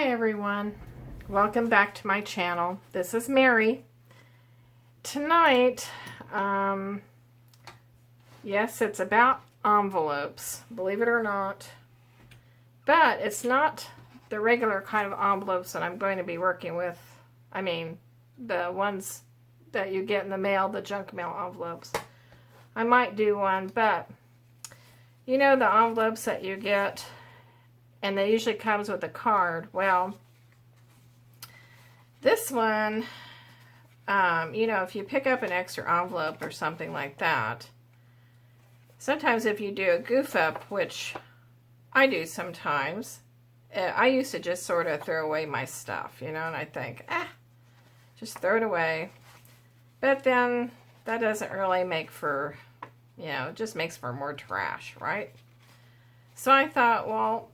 Hi everyone, welcome back to my channel. This is Mary. Tonight, yes, it's about envelopes, believe it or not, but it's not the regular kind of envelopes that I'm going to be working with. I mean, the ones that you get in the mail, the junk mail envelopes. I might do one, but you know the envelopes that you get and they usually comes with a card. Well, this one, you know, if you pick up an extra envelope or something like that, sometimes if you do a goof up, which I do sometimes, I used to just sort of throw away my stuff, you know, and I think, just throw it away. But then that doesn't really make for, you know, it just makes for more trash, right? So I thought, well,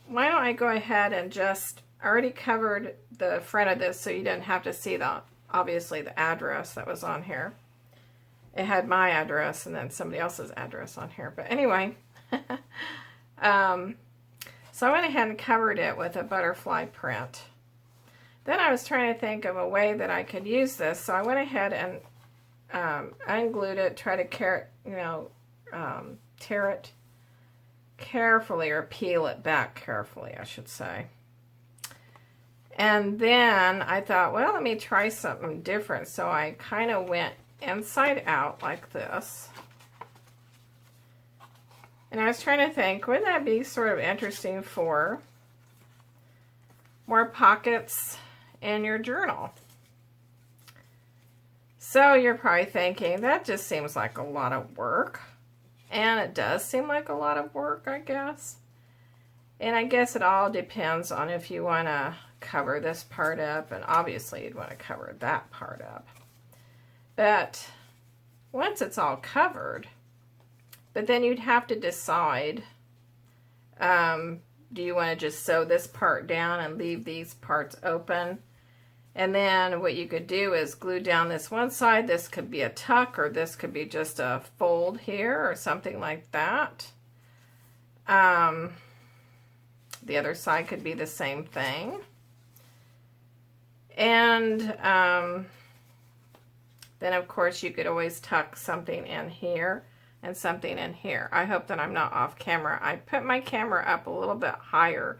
why don't I go ahead and just, I already covered the front of this so you didn't have to see the, obviously the address that was on here. It had my address and then somebody else's address on here. But anyway, so I went ahead and covered it with a butterfly print. Then I was trying to think of a way that I could use this. So I went ahead and unglued it, try to tear it carefully, or peel it back carefully, I should say. And then I thought, well, let me try something different. So I kind of went inside out like this. And I was trying to think, wouldn't that be sort of interesting for more pockets in your journal? So you're probably thinking, that just seems like a lot of work. And it does seem like a lot of work, I guess. And I guess it all depends on if you want to cover this part up. And obviously you'd want to cover that part up. But once it's all covered, but then you'd have to decide, do you want to just sew this part down and leave these parts open? And then what you could do is glue down this one side. This could be a tuck, or this could be just a fold here or something like that. The other side could be the same thing. And then of course you could always tuck something in here and something in here. I hope that I'm not off camera. I put my camera up a little bit higher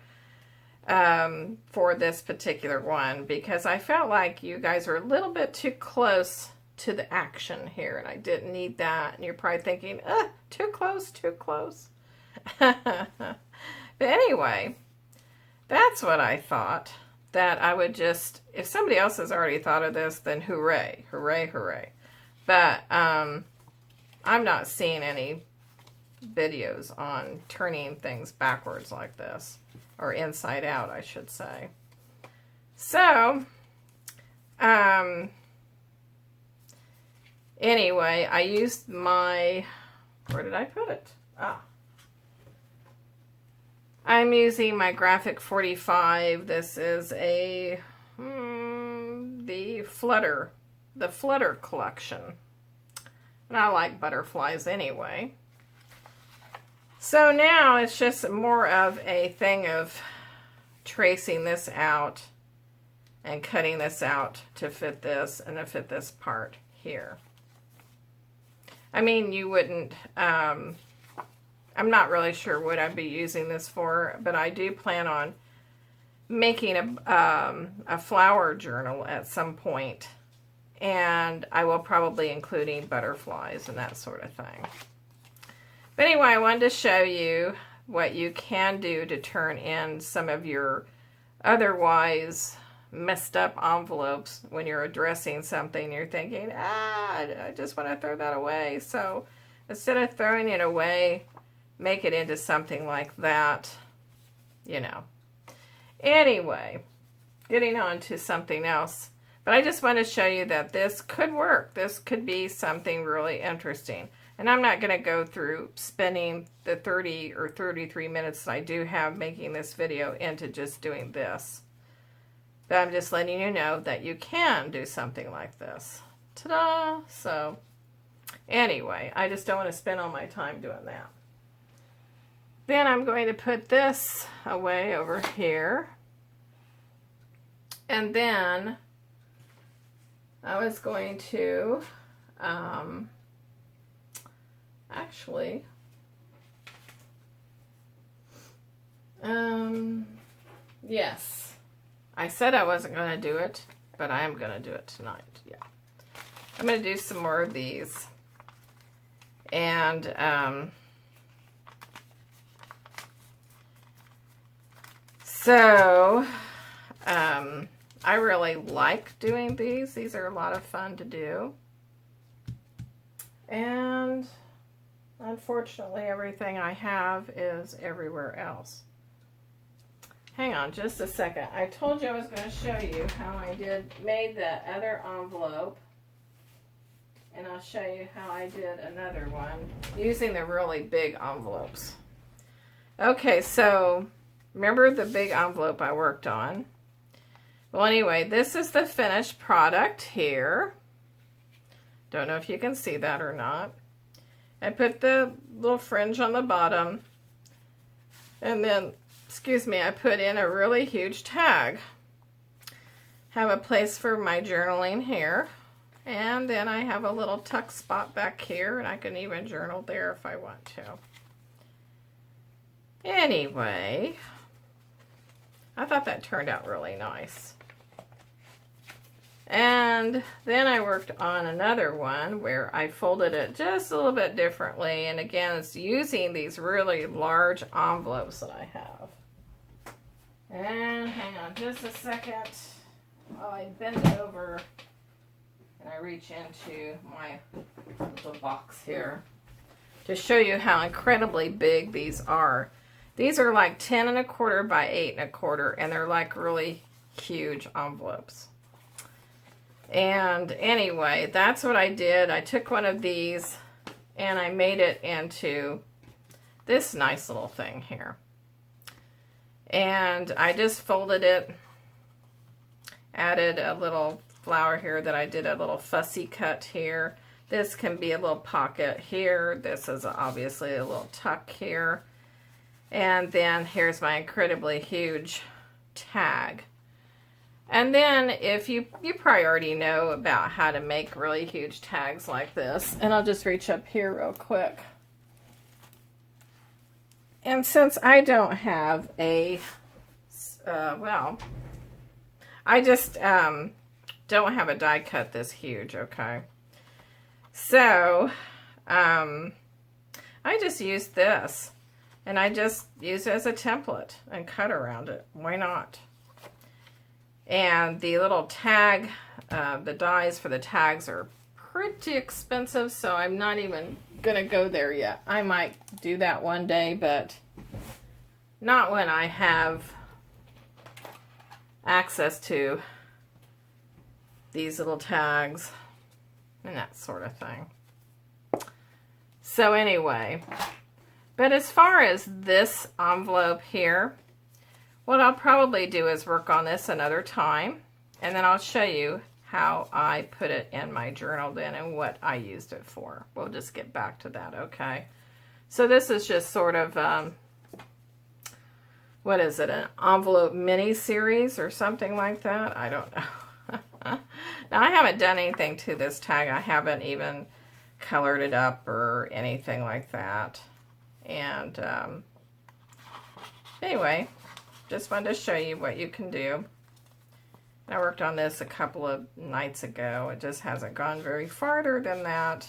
for this particular one because I felt like you guys are a little bit too close to the action here, and I didn't need that. And you're probably thinking, too close, too close. But anyway, that's what I thought, that I would just, if somebody else has already thought of this, then hooray, hooray, hooray. But I'm not seeing any videos on turning things backwards like this. Or inside out, I should say. So, anyway, I used my, where did I put it? I'm using my Graphic 45. This is the Flutter collection. And I like butterflies anyway. So now it's just more of a thing of tracing this out and cutting this out to fit this and to fit this part here. I mean, you wouldn't, I'm not really sure what I'd be using this for, but I do plan on making a flower journal at some point, and I will probably including butterflies and that sort of thing. But anyway, I wanted to show you what you can do to turn in some of your otherwise messed up envelopes when you're addressing something. You're thinking, I just want to throw that away. So instead of throwing it away, make it into something like that, you know. Anyway, getting on to something else. But I just want to show you that this could work. This could be something really interesting. And I'm not going to go through spending the 30 or 33 minutes that I do have making this video into just doing this. But I'm just letting you know that you can do something like this. Ta-da! So, anyway, I just don't want to spend all my time doing that. Then I'm going to put this away over here. And then I was going to, actually, yes, I said I wasn't going to do it, but I am going to do it tonight. Yeah. I'm going to do some more of these. And, I really like doing these. These are a lot of fun to do. And unfortunately, everything I have is everywhere else. Hang on just a second. I told you I was going to show you how I made the other envelope. And I'll show you how I did another one using the really big envelopes. Okay, so remember the big envelope I worked on? Well, anyway, this is the finished product here. Don't know if you can see that or not. I put the little fringe on the bottom. And then, excuse me, I put in a really huge tag. Have a place for my journaling here. And then I have a little tuck spot back here, and I can even journal there if I want to. Anyway, I thought that turned out really nice. And then I worked on another one where I folded it just a little bit differently. And again, it's using these really large envelopes that I have. And hang on just a second while I bend over and I reach into my little box here to show you how incredibly big these are. These are like 10 1/4 by 8 1/4, and they're like really huge envelopes. And anyway, that's what I did. I took one of these and I made it into this nice little thing here. And I just folded it, added a little flower here that I did a little fussy cut here. This can be a little pocket here. This is obviously a little tuck here. And then here's my incredibly huge tag. And then if you probably already know about how to make really huge tags like this. And I'll just reach up here real quick. And since I don't have I just don't have a die cut this huge, okay? So, I just used this. And I just use it as a template and cut around it. Why not? And the little tag, the dies for the tags are pretty expensive, so I'm not even going to go there yet. I might do that one day, but not when I have access to these little tags and that sort of thing. So anyway, but as far as this envelope here, what I'll probably do is work on this another time, and then I'll show you how I put it in my journal then and what I used it for. We'll just get back to that, okay? So this is just sort of, what is it, an envelope mini series or something like that? I don't know. Now, I haven't done anything to this tag. I haven't even colored it up or anything like that. And anyway, just wanted to show you what you can do. I worked on this a couple of nights ago. It just hasn't gone very farther than that.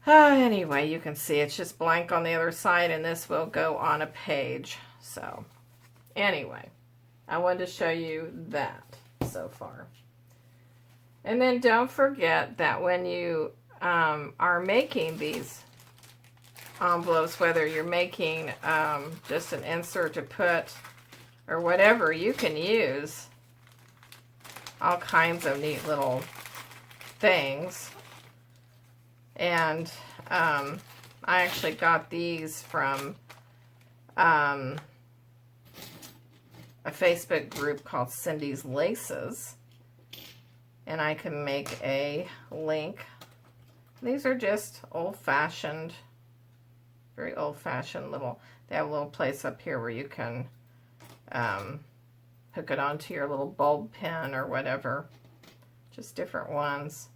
Anyway, you can see it's just blank on the other side, and this will go on a page. So anyway, I wanted to show you that so far. And then don't forget that when you are making these envelopes, whether you're making just an insert to put or whatever, you can use all kinds of neat little things. And I actually got these from a Facebook group called Cindy's Laces, and I can make a link. These are just old-fashioned, very old-fashioned little, they have a little place up here where you can hook it onto your little bulb pen or whatever. Just different ones.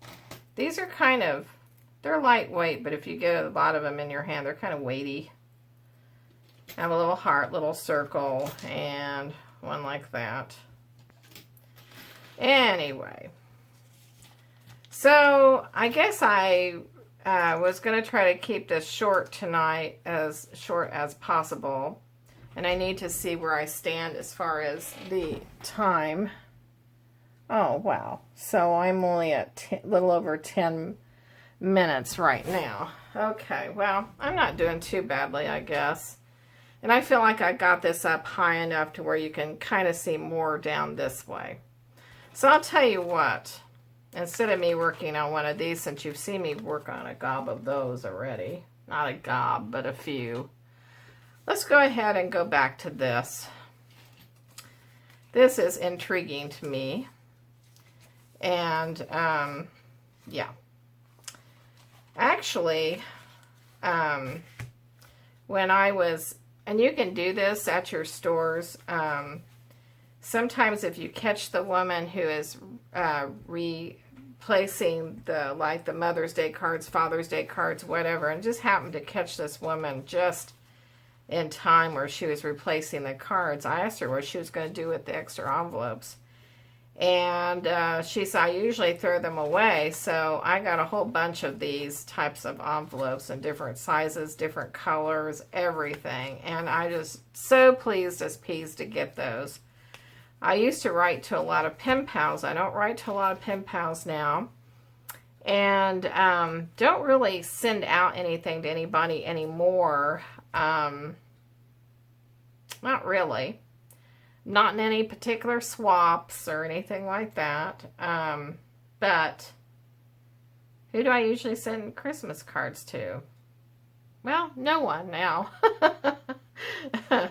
These are kind of, they're lightweight, but if you get a lot of them in your hand, they're kind of weighty. I have a little heart, little circle, and one like that. Anyway, so I guess I was going to try to keep this short tonight, as short as possible. And I need to see where I stand as far as the time. Oh, wow. So I'm only at a little over 10 minutes right now. Okay, well, I'm not doing too badly, I guess. And I feel like I got this up high enough to where you can kind of see more down this way. So I'll tell you what, instead of me working on one of these, since you've seen me work on a gob of those already, not a gob, but a few, let's go ahead and go back to this. This is intriguing to me. And, yeah. Actually, when I was, and you can do this at your stores, sometimes if you catch the woman who is replacing the Mother's Day cards, Father's Day cards, whatever, and just happened to catch this woman just in time where she was replacing the cards, I asked her what she was going to do with the extra envelopes. And she said, I usually throw them away. So I got a whole bunch of these types of envelopes in different sizes, different colors, everything. And I just so pleased as peas to get those. I used to write to a lot of pen pals. I don't write to a lot of pen pals now. And don't really send out anything to anybody anymore. Not really. Not in any particular swaps or anything like that. But who do I usually send Christmas cards to? Well, no one now. But,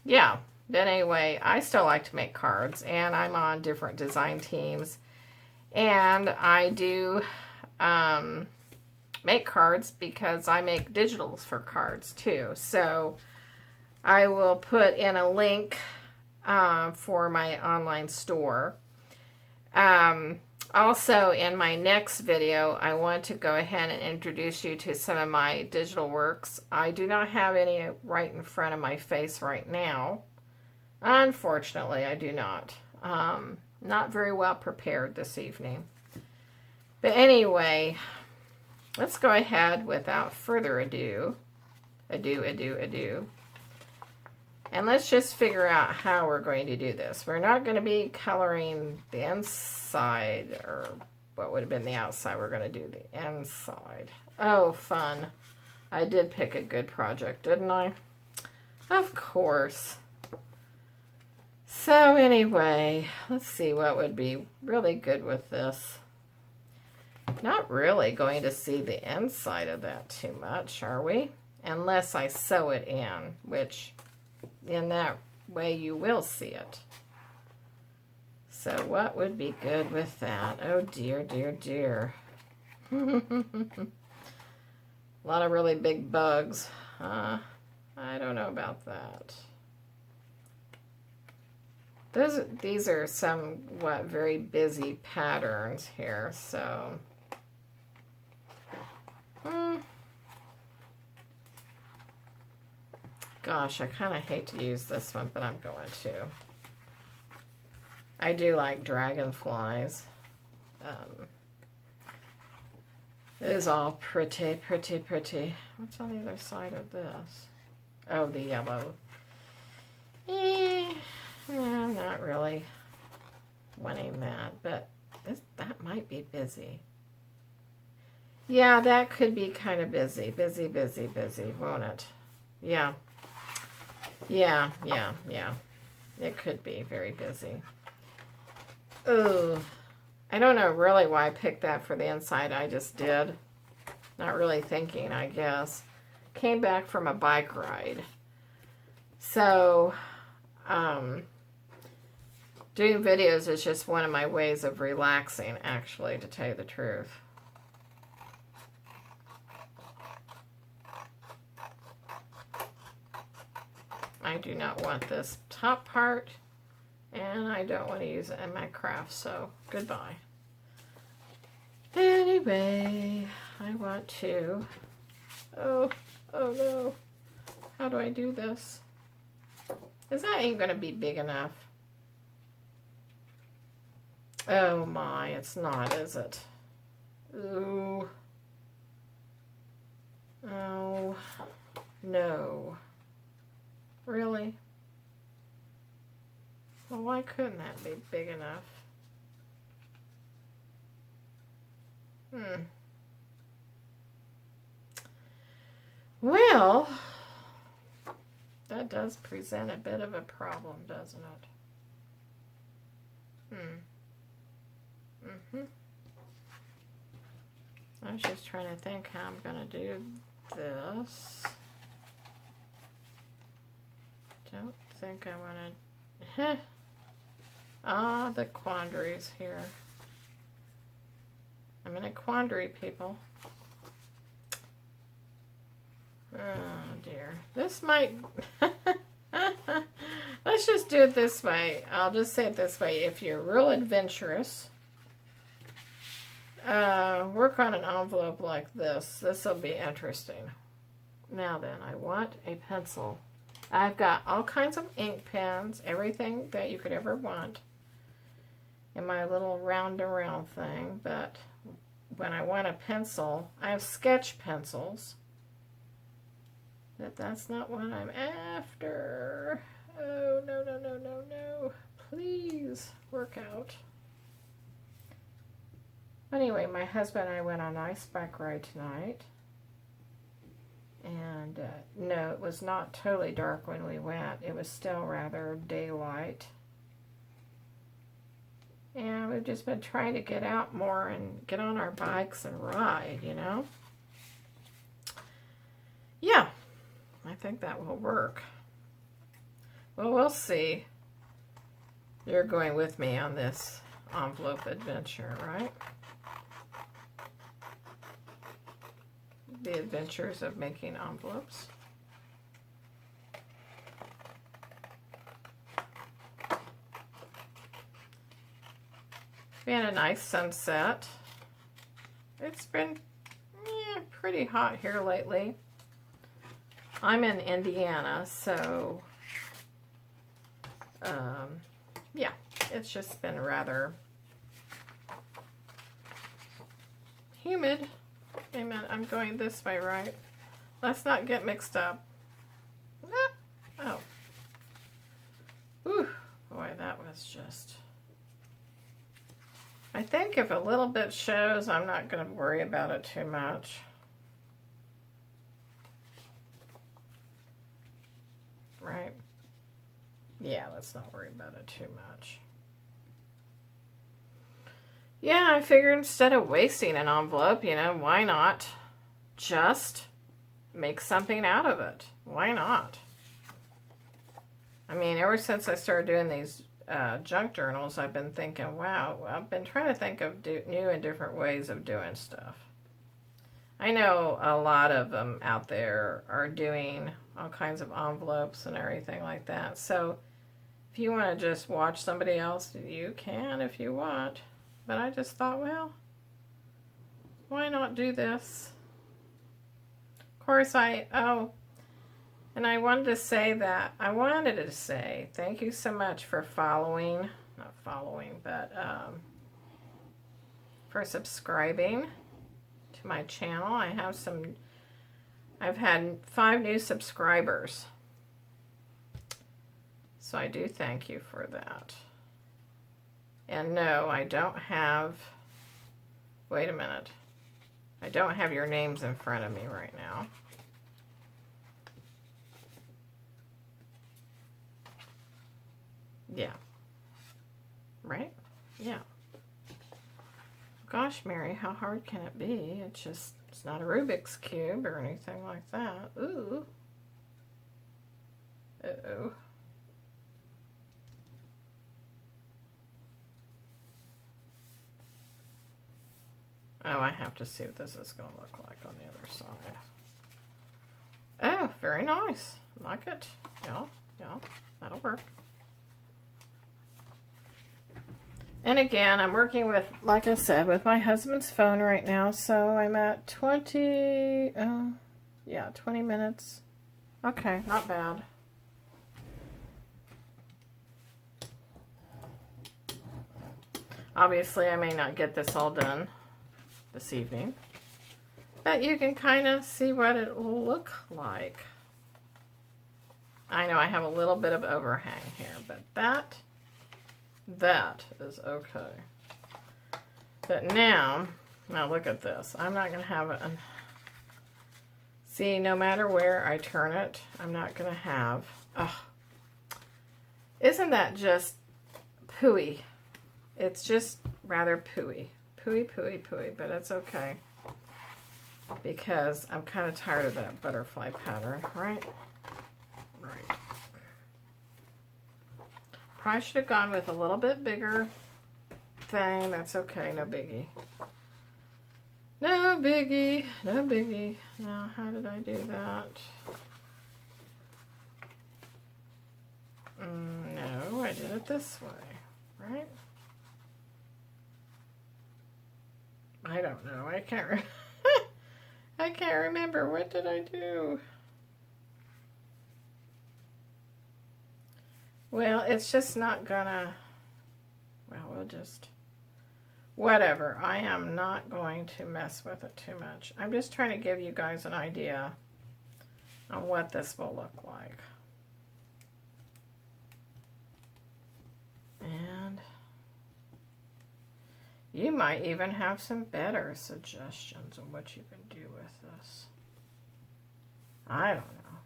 yeah. But anyway, I still like to make cards. And I'm on different design teams. And I do make cards because I make digitals for cards too. So I will put in a link for my online store. Also, in my next video, I want to go ahead and introduce you to some of my digital works. I do not have any right in front of my face right now. Unfortunately, I do not. Not very well prepared this evening. But anyway, let's go ahead without further ado. And let's just figure out how we're going to do this. We're not going to be coloring the inside, or what would have been the outside. We're going to do the inside. Oh, fun. I did pick a good project, didn't I? Of course. So anyway, let's see what would be really good with this. Not really going to see the inside of that too much, are we? Unless I sew it in, which in that way you will see it. So what would be good with that? Oh dear, dear, dear. A lot of really big bugs. I don't know about that. These are somewhat very busy patterns here, so gosh, I kind of hate to use this one, but I'm going to. I do like dragonflies. It is all pretty, pretty, pretty. What's on the other side of this? Oh, the yellow. I'm not really wanting that, but that might be busy. Yeah, that could be kind of busy. Busy, busy, busy, won't it? Yeah. Yeah. It could be very busy. Oh, I don't know really why I picked that for the inside. I just did. Not really thinking, I guess. Came back from a bike ride. So, doing videos is just one of my ways of relaxing, actually, to tell you the truth. I do not want this top part, and I don't want to use it in my craft, so goodbye. Anyway, I want to, oh no, how do I do this? Is that ain't going to be big enough? Oh my, it's not, is it? Ooh. Oh, no. Really? Well, why couldn't that be big enough? Well, that does present a bit of a problem, doesn't it? I was just trying to think how I'm going to do this. Don't think I want to... the quandaries here. I'm in a quandary, people. Oh, dear. This might... Let's just do it this way. I'll just say it this way. If you're real adventurous, work on an envelope like this. This will be interesting. Now then, I want a pencil. I've got all kinds of ink pens, everything that you could ever want in my little round around thing, but when I want a pencil, I have sketch pencils. But that's not what I'm after. Oh, no, no, no, no, no. Please work out. Anyway, my husband and I went on an ice bike ride tonight. And no, it was not totally dark when we went. It was still rather daylight. And we've just been trying to get out more and get on our bikes and ride, you know? Yeah, I think that will work. Well, we'll see. You're going with me on this envelope adventure, right? The adventures of making envelopes. Been a nice sunset. It's been pretty hot here lately. I'm in Indiana, so yeah, it's just been rather humid. Wait a minute, I'm going this way, right? Let's not get mixed up. Oh. Whew. Boy, that was just... I think if a little bit shows, I'm not going to worry about it too much. Right? Yeah, let's not worry about it too much. Yeah, I figured instead of wasting an envelope, you know, why not just make something out of it? Why not? I mean, ever since I started doing these junk journals, I've been thinking, wow, I've been trying to think of new and different ways of doing stuff. I know a lot of them out there are doing all kinds of envelopes and everything like that. So if you want to just watch somebody else, you can if you want. But I just thought, well, why not do this? Of course, and I wanted to say thank you so much for for subscribing to my channel. I've had 5 new subscribers. So I do thank you for that. And no, I don't have, wait a minute. I don't have your names in front of me right now. Yeah. Right? Yeah. Gosh, Mary, how hard can it be? It's not a Rubik's Cube or anything like that. Ooh. Uh-oh. Oh, I have to see what this is going to look like on the other side. Oh, very nice. Like it. Yeah. Yeah, that'll work. And again, I'm working with, like I said, with my husband's phone right now, so I'm at 20 minutes. Okay, not bad. Obviously, I may not get this all done this evening, but you can kind of see what it will look like. I know I have a little bit of overhang here, but that is okay. But now look at this. I'm not going to have it. See, no matter where I turn it, I'm not going to have. Isn't that just pooey? It's just rather pooey. Pooey, but it's okay. Because I'm kind of tired of that butterfly pattern, right? Right. Probably should have gone with a little bit bigger thing. That's okay, no biggie. No biggie, no biggie. Now, how did I do that? No, I did it this way, right? I don't know. I can't I can't remember. What did I do? Well, it's just not gonna... Well, we'll just... Whatever. I am not going to mess with it too much. I'm just trying to give you guys an idea on what this will look like. And you might even have some better suggestions on what you can do with this. I don't know.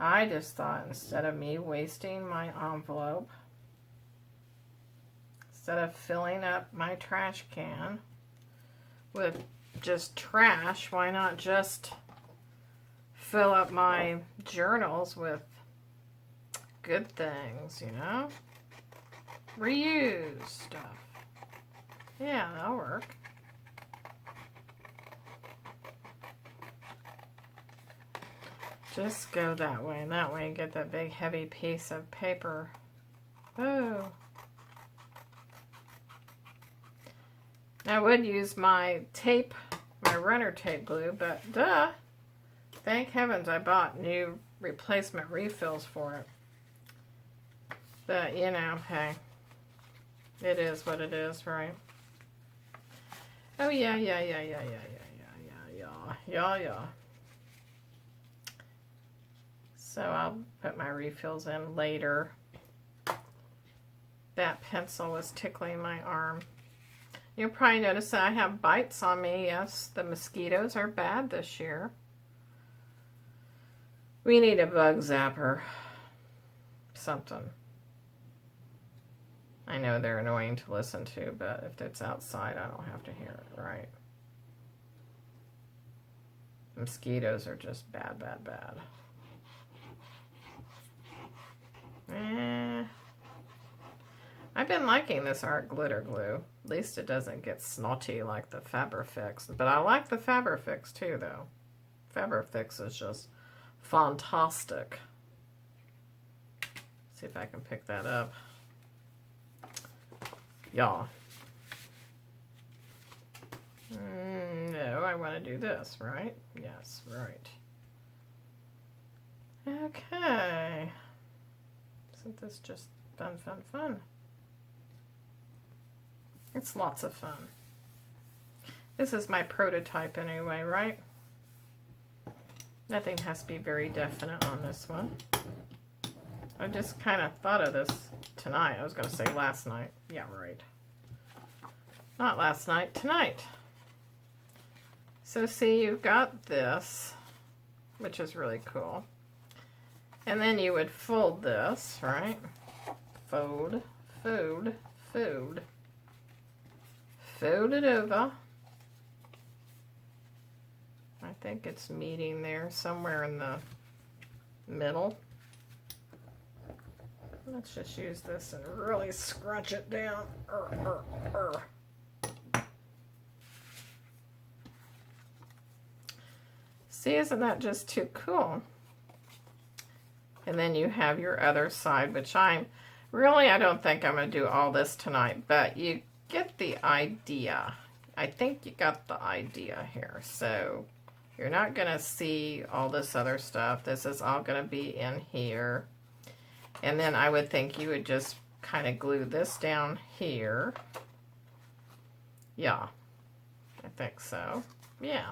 I just thought instead of me wasting my envelope, instead of filling up my trash can with just trash, why not just fill up my journals with good things, you know? Reuse stuff. Yeah, that'll work. Just go that way, and that way you get that big heavy piece of paper. Oh. I would use my tape, my runner tape glue, but duh. Thank heavens I bought new replacement refills for it. But, you know, hey. It is what it is, right? Oh, yeah. So I'll put my refills in later. That pencil was tickling my arm. You'll probably notice that I have bites on me. Yes, the mosquitoes are bad this year. We need a bug zapper. Something. I know they're annoying to listen to, but if it's outside, I don't have to hear it, right? Mosquitoes are just bad. I've been liking this art glitter glue. At least it doesn't get snotty like the Fabrifix. But I like the Fabrifix too, though. Fabrifix is just fantastic. See if I can pick that up. Yeah. No, I want to do this, right? Yes, right. Okay. Isn't this just fun? It's lots of fun. This is my prototype anyway, right? Nothing has to be very definite on this one. I just kind of thought of this tonight. I was going to say last night. Yeah, right. Not last night, tonight. So see, you've got this, which is really cool. And then you would fold this, right? Fold it over. I think it's meeting there somewhere in the middle. Let's just use this and really scrunch it down. See, isn't that just too cool? And then you have your other side, which I don't think I'm going to do all this tonight, but you get the idea. I think you got the idea here. So you're not going to see all this other stuff. This is all going to be in here. And then I would think you would just kind of glue this down here. Yeah, I think so. Yeah.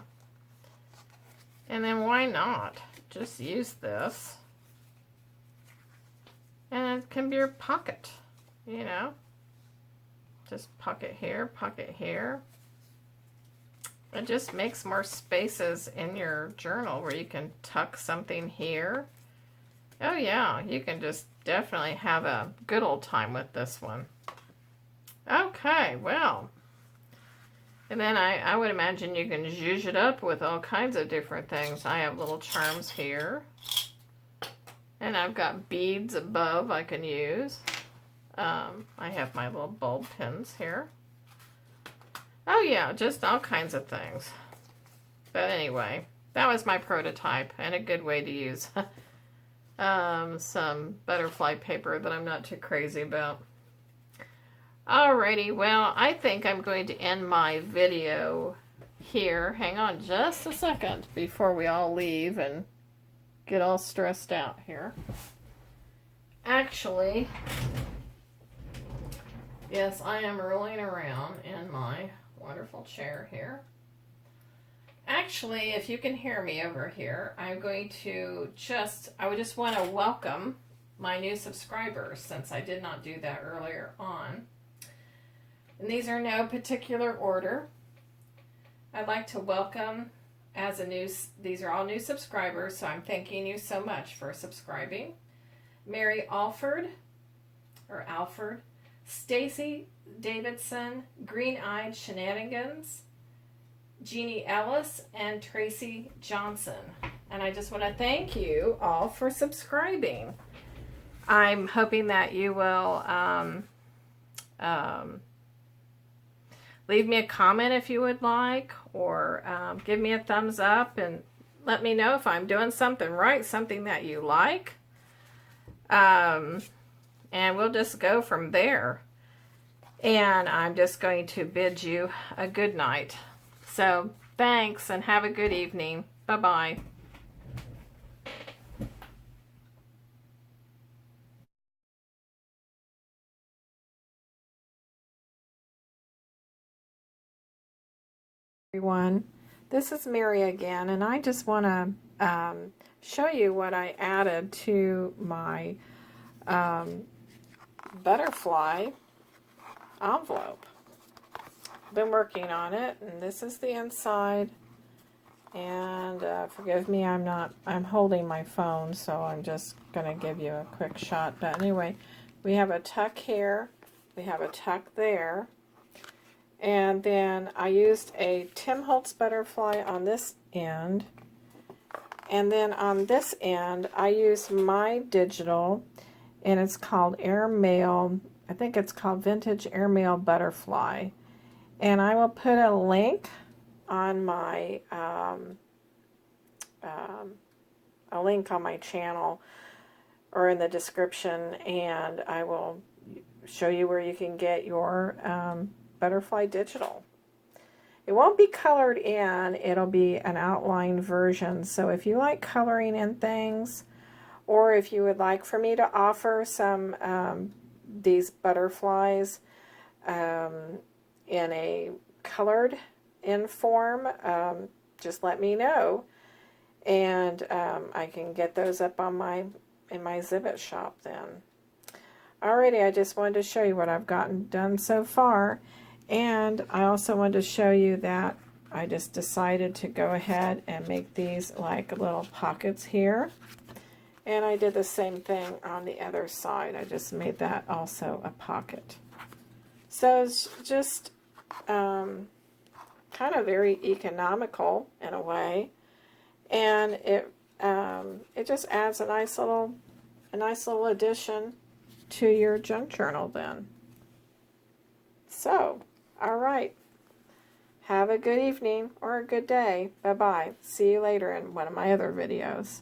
And then why not? Just use this. And it can be your pocket, you know. Just pocket here, pocket here. It just makes more spaces in your journal where you can tuck something here. Oh yeah, you can just definitely have a good old time with this one. Okay, well. And then I would imagine you can zhuzh it up with all kinds of different things. I have little charms here. And I've got beads above I can use. I have my little bulb pins here. Oh yeah, just all kinds of things. But anyway, that was my prototype and a good way to use some butterfly paper that I'm not too crazy about. Alrighty, well, I think I'm going to end my video here. Hang on just a second before we all leave and get all stressed out here. Actually, yes, I am rolling around in my wonderful chair here. Actually, if you can hear me over here, I'm going to I would just want to welcome my new subscribers since I did not do that earlier on. And these are no particular order. I'd like to welcome these are all new subscribers, so I'm thanking you so much for subscribing. Mary Alford, Stacy Davidson, Green Eyed Shenanigans, Jeannie Ellis, and Tracy Johnson. And I just want to thank you all for subscribing. I'm hoping that you will leave me a comment if you would like, or give me a thumbs up and let me know if I'm doing something right, something that you like. And we'll just go from there. And I'm just going to bid you a good night. So thanks and have a good evening. Bye-bye. Everyone, this is Mary again, and I just want to show you what I added to my butterfly envelope. Been working on it, and this is the inside. And forgive me, I'm holding my phone, so I'm just going to give you a quick shot. But anyway, we have a tuck here, we have a tuck there. And then I used a Tim Holtz butterfly on this end. And then on this end, I used my digital, and it's called Airmail. I think it's called Vintage Airmail Butterfly. And I will put a link on my channel or in the description, and I will show you where you can get your butterfly digital. It won't be colored in, it'll be an outline version. So if you like coloring in things, or if you would like for me to offer some these butterflies in a colored in form, just let me know, and I can get those up on in my exhibit shop then. Alrighty, I just wanted to show you what I've gotten done so far. And I also wanted to show you that I just decided to go ahead and make these like little pockets here. And I did the same thing on the other side. I just made that also a pocket. So it's just kind of very economical in a way. And it just adds a nice little addition to your junk journal then. So, all right. Have a good evening or a good day. Bye-bye. See you later in one of my other videos.